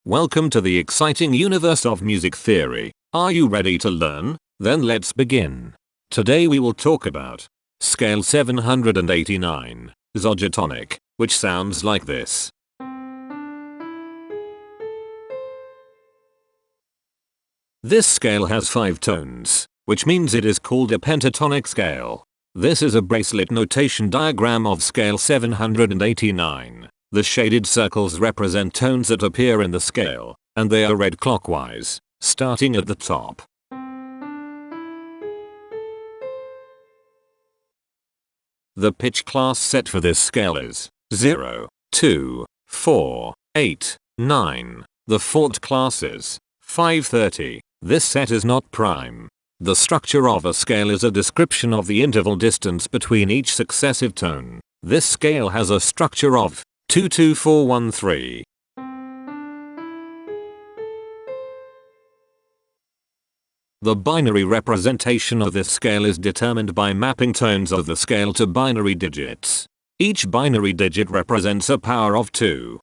Welcome to the exciting universe of music theory. Are you ready to learn? Then let's begin. Today we will talk about Scale 789, Zogitonic, which sounds like this. This scale has 5 tones, which means it is called a pentatonic scale. This is a bracelet notation diagram of scale 789. The shaded circles represent tones that appear in the scale, and they are read clockwise, starting at the top. The pitch class set for this scale is 0, 2, 4, 8, 9. The fault class is 530. This set is not prime. The structure of a scale is a description of the interval distance between each successive tone. This scale has a structure of 22413. The binary representation of this scale is determined by mapping tones of the scale to binary digits. Each binary digit represents a power of 2.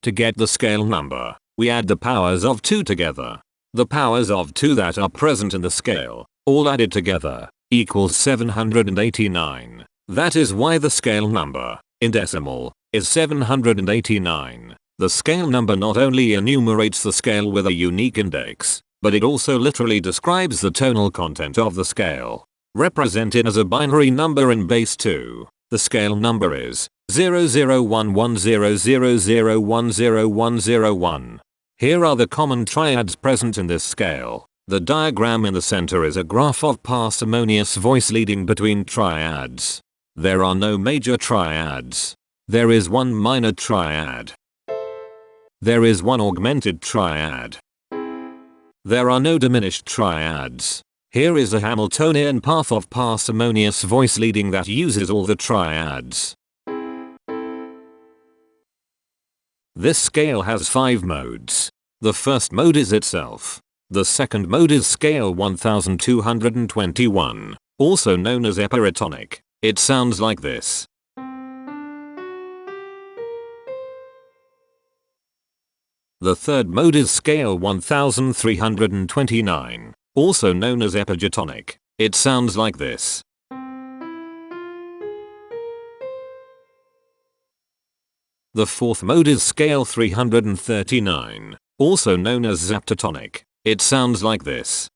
To get the scale number, we add the powers of 2 together. The powers of 2 that are present in the scale, all added together, equals 789. That is why the scale number, in decimal, is 789. The scale number not only enumerates the scale with a unique index, but it also literally describes the tonal content of the scale. Represented as a binary number in base 2, the scale number is 00110000100101. Here are the common triads present in this scale. The diagram in the center is a graph of parsimonious voice leading between triads. There are no major triads. There is one minor triad. There is one augmented triad. There are no diminished triads. Here is a Hamiltonian path of parsimonious voice leading that uses all the triads. This scale has 5 modes. The first mode is itself. The second mode is scale 1221, also known as pentatonic. It sounds like this. The third mode is scale 1329, also known as epigitonic. It sounds like this. The fourth mode is scale 339, also known as zaptatonic. It sounds like this.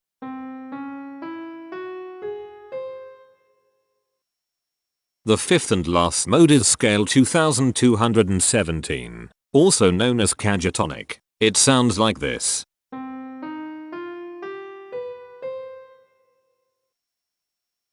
The fifth and last mode is scale 2217, also known as cagitonic. It sounds like this.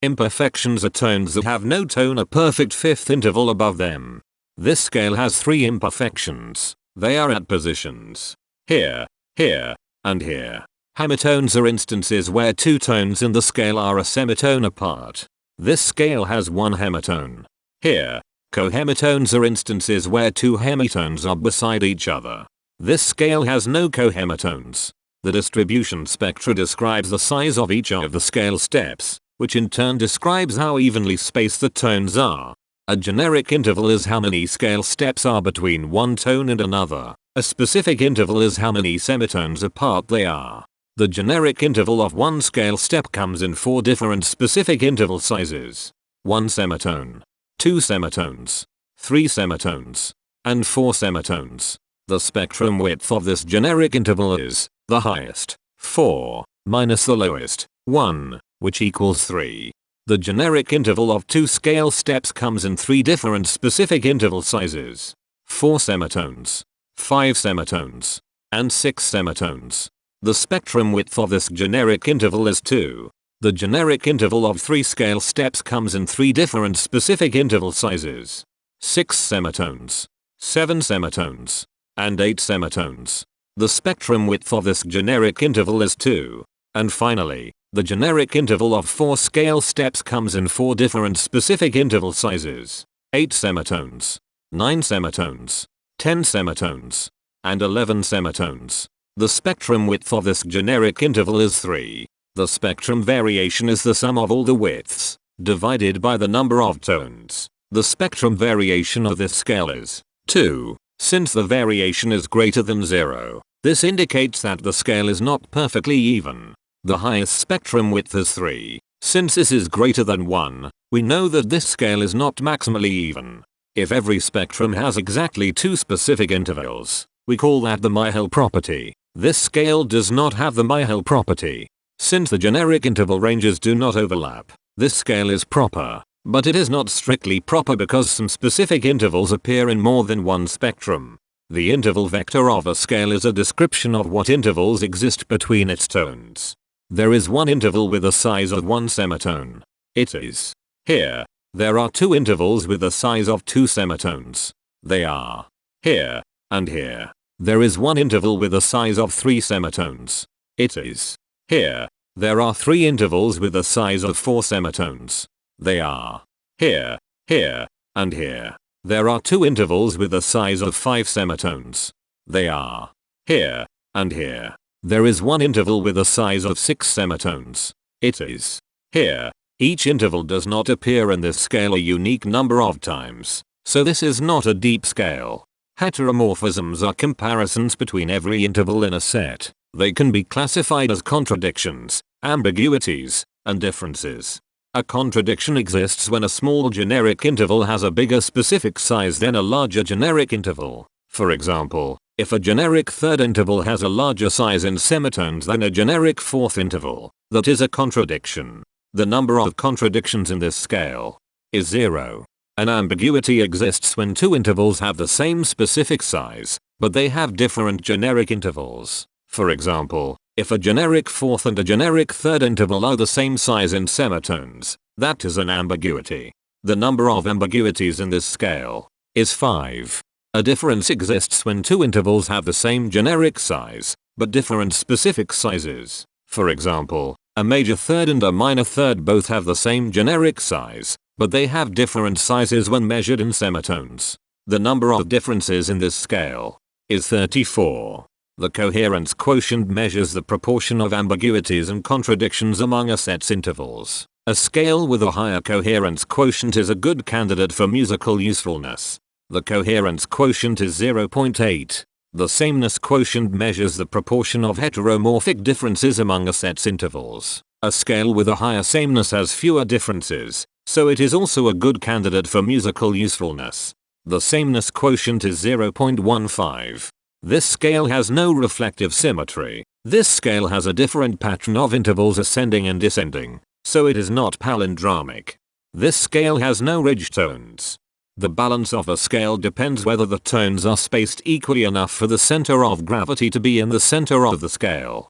Imperfections are tones that have no tone or perfect fifth interval above them. This scale has 3 imperfections. They are at positions here, here, and here. Hemitones are instances where 2 tones in the scale are a semitone apart. This scale has 1 hemitone. Here, cohemitones are instances where 2 hemitones are beside each other. This scale has no cohemitones. The distribution spectra describes the size of each of the scale steps, which in turn describes how evenly spaced the tones are. A generic interval is how many scale steps are between one tone and another. A specific interval is how many semitones apart they are. The generic interval of one scale step comes in 4 different specific interval sizes. 1 semitone, 2 semitones, 3 semitones, and 4 semitones. The spectrum width of this generic interval is the highest, 4, minus the lowest, 1, which equals 3. The generic interval of 2 scale steps comes in 3 different specific interval sizes. 4 semitones, 5 semitones, and 6 semitones. The spectrum width of this generic interval is 2. The generic interval of 3 scale steps comes in 3 different specific interval sizes. 6 semitones, 7 semitones, and 8 semitones. The spectrum width of this generic interval is 2. And finally, the generic interval of 4 scale steps comes in 4 different specific interval sizes. 8 semitones, 9 semitones, 10 semitones, and 11 semitones. The spectrum width of this generic interval is 3. The spectrum variation is the sum of all the widths, divided by the number of tones. The spectrum variation of this scale is 2. Since the variation is greater than 0, this indicates that the scale is not perfectly even. The highest spectrum width is 3. Since this is greater than 1, we know that this scale is not maximally even. If every spectrum has exactly 2 specific intervals, we call that the Myhill property. This scale does not have the Myhill property. Since the generic interval ranges do not overlap, this scale is proper, but it is not strictly proper because some specific intervals appear in more than one spectrum. The interval vector of a scale is a description of what intervals exist between its tones. There is one interval with a size of 1 semitone. It is here. There are 2 intervals with a size of 2 semitones. They are here and here. There is one interval with a size of 3 semitones. It is here. There are 3 intervals with a size of 4 semitones. They are here, here, and here. There are 2 intervals with a size of 5 semitones. They are here and here. There is one interval with a size of 6 semitones. It is here. Each interval does not appear in this scale a unique number of times, so this is not a deep scale. Heteromorphisms are comparisons between every interval in a set. They can be classified as contradictions, ambiguities, and differences. A contradiction exists when a small generic interval has a bigger specific size than a larger generic interval. For example, if a generic third interval has a larger size in semitones than a generic fourth interval, that is a contradiction. The number of contradictions in this scale is 0. An ambiguity exists when 2 intervals have the same specific size, but they have different generic intervals. For example, if a generic fourth and a generic third interval are the same size in semitones, that is an ambiguity. The number of ambiguities in this scale is 5. A difference exists when 2 intervals have the same generic size, but different specific sizes. For example, a major third and a minor third both have the same generic size, but they have different sizes when measured in semitones. The number of differences in this scale is 34. The coherence quotient measures the proportion of ambiguities and contradictions among a set's intervals. A scale with a higher coherence quotient is a good candidate for musical usefulness. The coherence quotient is 0.8. The sameness quotient measures the proportion of heteromorphic differences among a set's intervals. A scale with a higher sameness has fewer differences, so it is also a good candidate for musical usefulness. The sameness quotient is 0.15. This scale has no reflective symmetry. This scale has a different pattern of intervals ascending and descending, so it is not palindromic. This scale has no ridge tones. The balance of a scale depends whether the tones are spaced equally enough for the center of gravity to be in the center of the scale.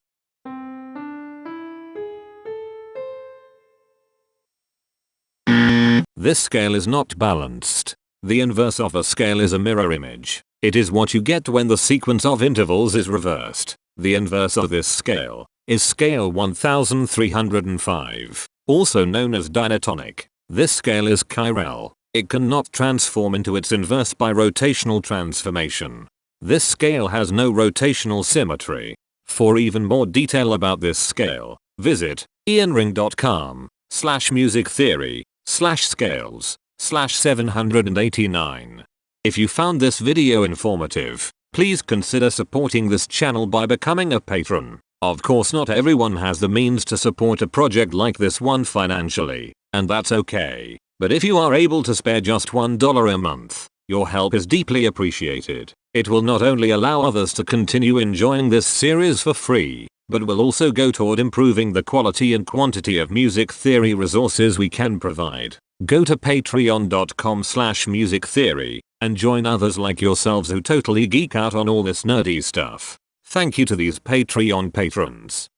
This scale is not balanced. The inverse of a scale is a mirror image. It is what you get when the sequence of intervals is reversed. The inverse of this scale is scale 1305, also known as diatonic. This scale is chiral. It cannot transform into its inverse by rotational transformation. This scale has no rotational symmetry. For even more detail about this scale, visit ianring.com/musictheory/scales/789. If you found this video informative, please consider supporting this channel by becoming a patron. Of course, not everyone has the means to support a project like this one financially, and that's okay. But if you are able to spare just $1 a month, your help is deeply appreciated. It will not only allow others to continue enjoying this series for free, but will also go toward improving the quality and quantity of music theory resources we can provide. Go to patreon.com/musictheory and join others like yourselves who totally geek out on all this nerdy stuff. Thank you to these Patreon patrons.